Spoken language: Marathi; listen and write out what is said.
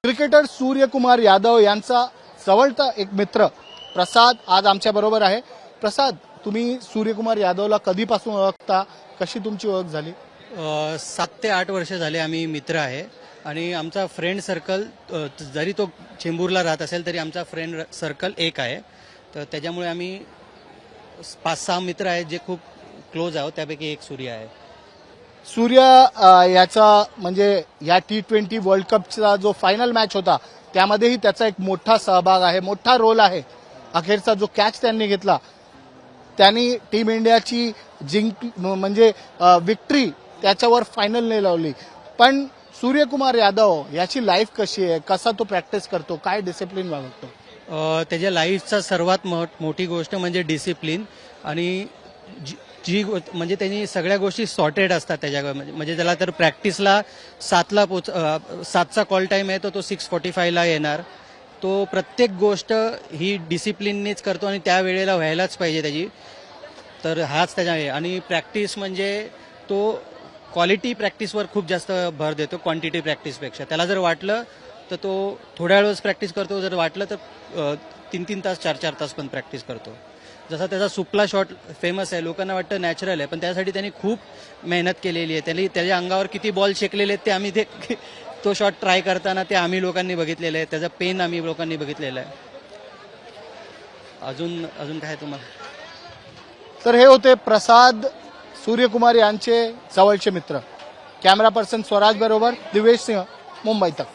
क्रिकेटर सूर्यकुमार यादव यांचा जवळचा एक मित्र प्रसाद आज आमच्या बरोबर आहे। प्रसाद, तुम्ही सूर्यकुमार यादवला कधीपासून ओळखता, कशी तुमची ओळख झाली? 7 ते 8 वर्ष झाले आम्ही मित्र आहे आणि आमचा फ्रेंड सर्कल जरी तो चेंबूरला राहत असेल तरी आमचा फ्रेंड सर्कल एक आहे। तर त्याच्यामुळे आम्ही 5-6 मित्र आहेत जे खूप क्लोज आहोत, त्यापैकी एक सूर्य आहे। सूर्य याचा म्हणजे या T20 वर्ल्ड कपचा जो फायनल मॅच होता त्यामध्येही त्याचा एक मोठा सहभाग आहे, मोठा रोल आहे। अखेरचा जो कॅच त्यांनी घेतला त्यांनी टीम इंडियाची म्हणजे विक्ट्री त्याच्यावर फायनलने लावली। पण सूर्यकुमार यादव याची लाईफ कशी आहे, कसा तो प्रॅक्टिस करतो, काय डिसिप्लिन बाळगतो? त्याच्या लाईफचा सर्वात मोठी गोष्ट म्हणजे डिसिप्लिन आणि जी म्हणजे त्यांनी सगळ्या गोष्टी सॉर्टेड असतात त्याच्या। म्हणजे त्याला तर प्रॅक्टिसला 7चा कॉल टाइम आहे, तर तो 6:45ला येणार। तो प्रत्येक गोष्ट ही डिसिप्लिननेच करतो आणि त्या वेळेला व्हायलाच पाहिजे त्याची। तर हाच त्याच्या आहे। आणि प्रॅक्टिस म्हणजे तो क्वालिटी प्रॅक्टिसवर खूप जास्त भर देतो क्वांटिटी प्रॅक्टिसपेक्षा। त्याला जर वाटलं तर तो थोड्या वेळच प्रॅक्टिस करतो, जर वाटलं तर 3-3 तास 4-4 तास पण प्रॅक्टिस करतो। जसा त्याचा सुपला शॉट फेमस आहे, लोकांना वाटतं नॅचरल आहे, पण त्यासाठी त्यांनी खूप मेहनत केलेली आहे। त्याच्या अंगावर किती बॉल शेकलेले आहेत ते आम्ही तो शॉट ट्राय करताना ते आम्ही लोकांनी बघितलेलं आहे, त्याचा पेन आम्ही लोकांनी बघितलेला आहे। अजून काय तुम्हाला? तर हे होते प्रसाद, सूर्यकुमार यांचे जवळचे मित्र। कॅमेरा पर्सन स्वराज बरोबर दिवेश सिंह, मुंबई तक।